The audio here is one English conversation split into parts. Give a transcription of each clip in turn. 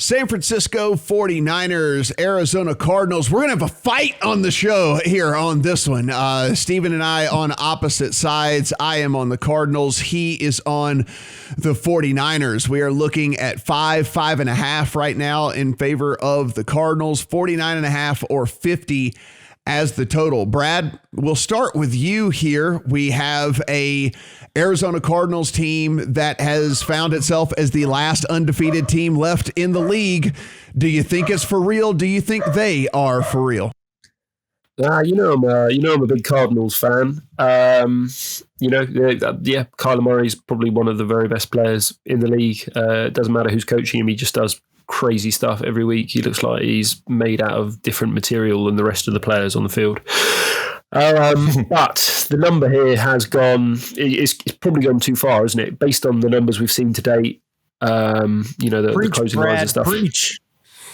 San Francisco 49ers, Arizona Cardinals. We're going to have a fight on the show here on this one. Steven and I on opposite sides. I am on the Cardinals. He is on the 49ers. We are looking at 5.5 right now in favor of the Cardinals, 49.5 or 50 as the total. Brad, we'll start with you here. We have a Arizona Cardinals team that has found itself as the last undefeated team left in the league. Do you think it's for real? Do you think they are for real? I'm a big Cardinals fan. Kyler Murray's probably one of the very best players in the league. It doesn't matter who's coaching him; he just does crazy stuff every week. He looks like he's made out of different material than the rest of the players on the field. But the number here has gone, it's probably gone too far, isn't it? Based on the numbers we've seen to date, the closing lines and stuff. Preach.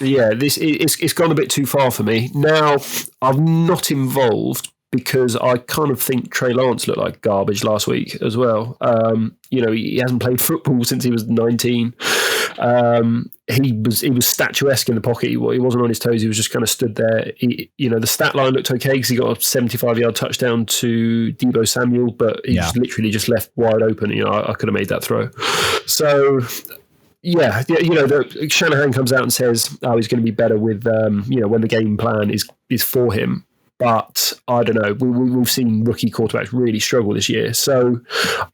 Yeah, it's gone a bit too far for me. Now, I'm not involved because I kind of think Trey Lance looked like garbage last week as well. He hasn't played football since he was 19. He was statuesque in the pocket. He wasn't on his toes. He was just kind of stood there. The stat line looked okay because he got a 75-yard touchdown to Deebo Samuel, but he just literally just left wide open. I could have made that throw. So, Shanahan comes out and says, he's going to be better with, when the game plan is for him. But I don't know. We've seen rookie quarterbacks really struggle this year, so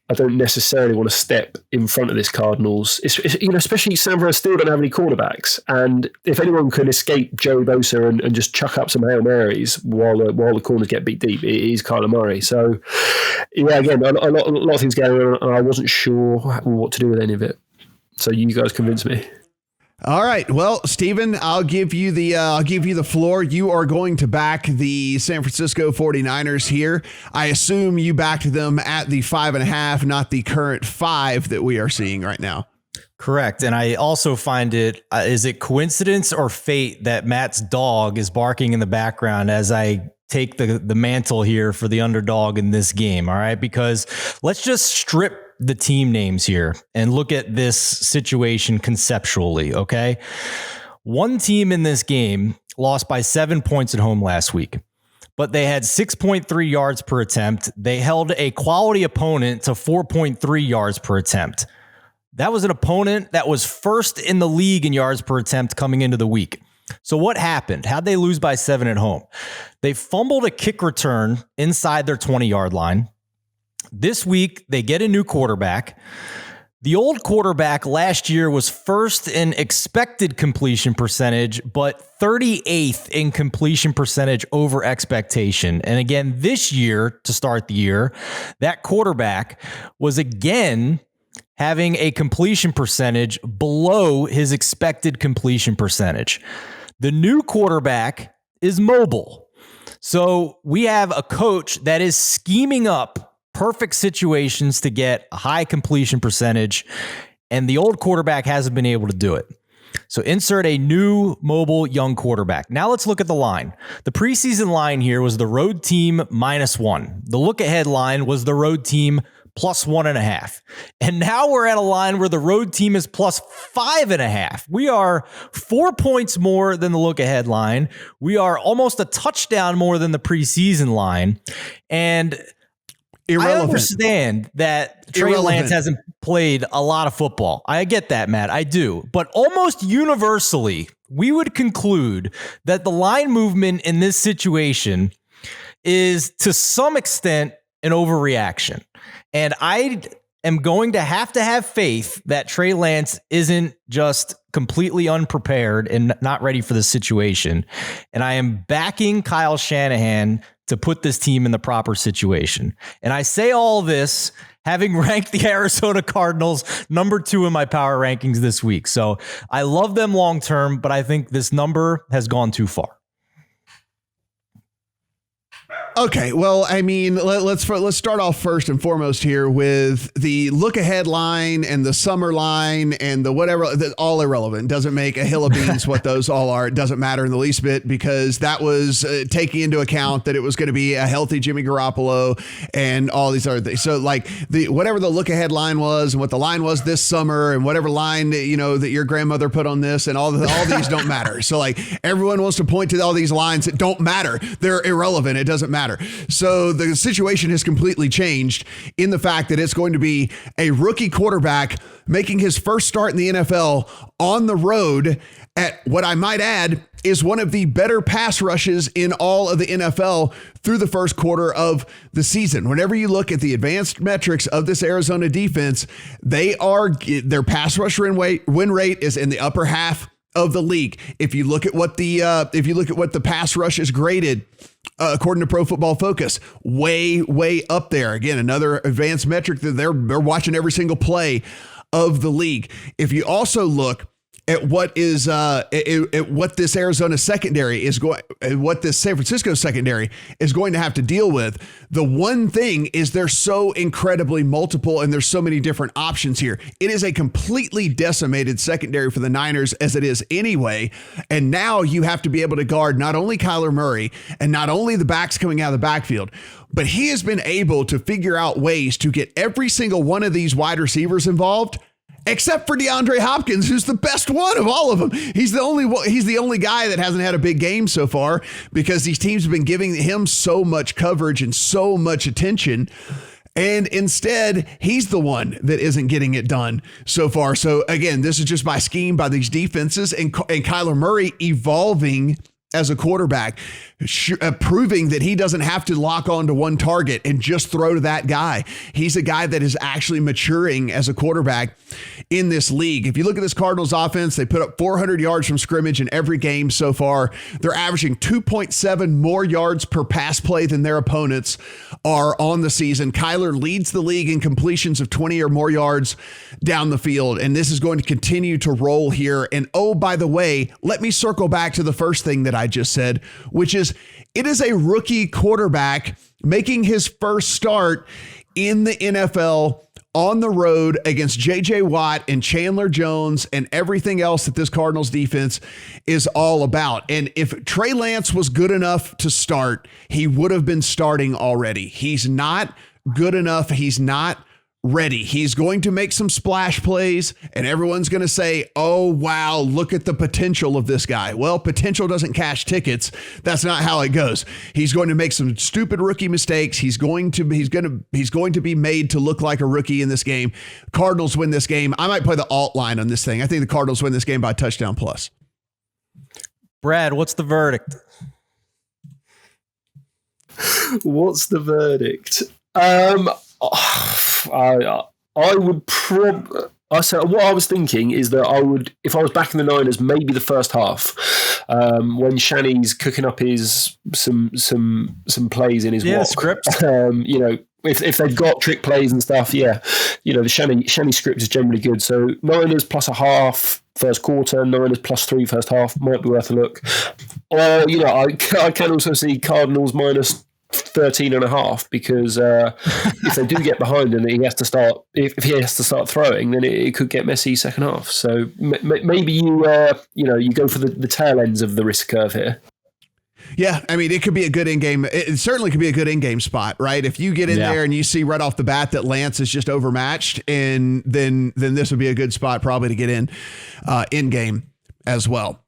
I don't necessarily want to step in front of this Cardinals. Especially San Fran still don't have any quarterbacks, and if anyone can escape Joey Bosa and just chuck up some Hail Marys while the corners get beat deep, it is Kyler Murray. So again, a lot of things going on, and I wasn't sure what to do with any of it. So you guys convinced me. All right. Well, Steven, I'll give you the floor. You are going to back the San Francisco 49ers here. I assume you backed them at the 5.5, not the current 5 that we are seeing right now. Correct. And I also find is it coincidence or fate that Matt's dog is barking in the background as I take the mantle here for the underdog in this game? All right. Because let's just strip the team names here and look at this situation conceptually. Okay. One team in this game lost by 7 points at home last week, but they had 6.3 yards per attempt. They held a quality opponent to 4.3 yards per attempt. That was an opponent that was first in the league in yards per attempt coming into the week. So what happened? How'd they lose by 7 at home? They fumbled a kick return inside their 20-yard line. This week, they get a new quarterback. The old quarterback last year was first in expected completion percentage, but 38th in completion percentage over expectation. And again, this year, to start the year, that quarterback was again having a completion percentage below his expected completion percentage. The new quarterback is mobile. So we have a coach that is scheming up perfect situations to get a high completion percentage, and the old quarterback hasn't been able to do it. So insert a new mobile young quarterback. Now let's look at the line. The preseason line here was the road team -1. The look ahead line was the road team +1.5. And now we're at a line where the road team is +5.5. We are 4 points more than the look ahead line. We are almost a touchdown more than the preseason line. And irrelevant. I understand that Trey Lance hasn't played a lot of football. I get that, Matt. I do. But almost universally, we would conclude that the line movement in this situation is to some extent an overreaction. And I am going to have faith that Trey Lance isn't just completely unprepared and not ready for the situation. And I am backing Kyle Shanahan to put this team in the proper situation. And I say all this having ranked the Arizona Cardinals number 2 in my power rankings this week. So I love them long term, but I think this number has gone too far. Okay, well, I mean, let's start off first and foremost here with the look ahead line and the summer line and the whatever. All irrelevant. Doesn't make a hill of beans what those all are. It doesn't matter in the least bit, because that was taking into account that it was going to be a healthy Jimmy Garoppolo and all these other things. So like whatever the look ahead line was and what the line was this summer and whatever line that your grandmother put on this and all these don't matter. So like everyone wants to point to all these lines that don't matter. They're irrelevant. It doesn't matter. So the situation has completely changed in the fact that it's going to be a rookie quarterback making his first start in the NFL on the road at what I might add is one of the better pass rushes in all of the NFL through the first quarter of the season. Whenever you look at the advanced metrics of this Arizona defense, their pass rush win rate is in the upper half of the league. If you look at what the pass rush is graded, according to Pro Football Focus, way up there. Again, another advanced metric that they're watching every single play of the league. If you also look at what is what this Arizona secondary is going, what this San Francisco secondary is going to have to deal with. The one thing is they're so incredibly multiple and there's so many different options here. It is a completely decimated secondary for the Niners as it is anyway. And now you have to be able to guard not only Kyler Murray and not only the backs coming out of the backfield, but he has been able to figure out ways to get every single one of these wide receivers involved, except for DeAndre Hopkins, who's the best one of all of them. He's the only guy that hasn't had a big game so far because these teams have been giving him so much coverage and so much attention. And instead, he's the one that isn't getting it done so far. So again, this is just by scheme by these defenses and Kyler Murray evolving as a quarterback, proving that he doesn't have to lock on to one target and just throw to that guy. He's a guy that is actually maturing as a quarterback in this league. If you look at this Cardinals offense, they put up 400 yards from scrimmage in every game so far. They're averaging 2.7 more yards per pass play than their opponents are on the season. Kyler leads the league in completions of 20 or more yards down the field, and this is going to continue to roll here. And oh, by the way, let me circle back to the first thing that I just said, which is it is a rookie quarterback making his first start in the NFL on the road against J.J. Watt and Chandler Jones and everything else that this Cardinals defense is all about. And if Trey Lance was good enough to start, he would have been starting already. He's not good enough. He's not ready. He's going to make some splash plays and everyone's going to say, oh, wow, look at the potential of this guy. Well, potential doesn't cash tickets. That's not how it goes. He's going to make some stupid rookie mistakes. He's going to be made to look like a rookie in this game. Cardinals win this game. I might play the alt line on this thing. I think the Cardinals win this game by a touchdown plus. Brad, what's the verdict? What's the verdict? I would probably. What I was thinking is that I would, if I was back in the Niners, maybe the first half, when Shanny's cooking up some plays in his script. If they've got trick plays and stuff, the Shanny script is generally good. So Niners plus a half first quarter, Niners plus 3 first half might be worth a look. Or I can also see Cardinals minus 13.5 because if they do get behind and he has to start, if he has to start throwing, then it could get messy second half. So maybe you go for the tail ends of the risk curve here. Yeah, I mean, it could be a good in-game. It certainly could be a good in-game spot, right? If you get in there and you see right off the bat that Lance is just overmatched, and then this would be a good spot probably to get in game as well.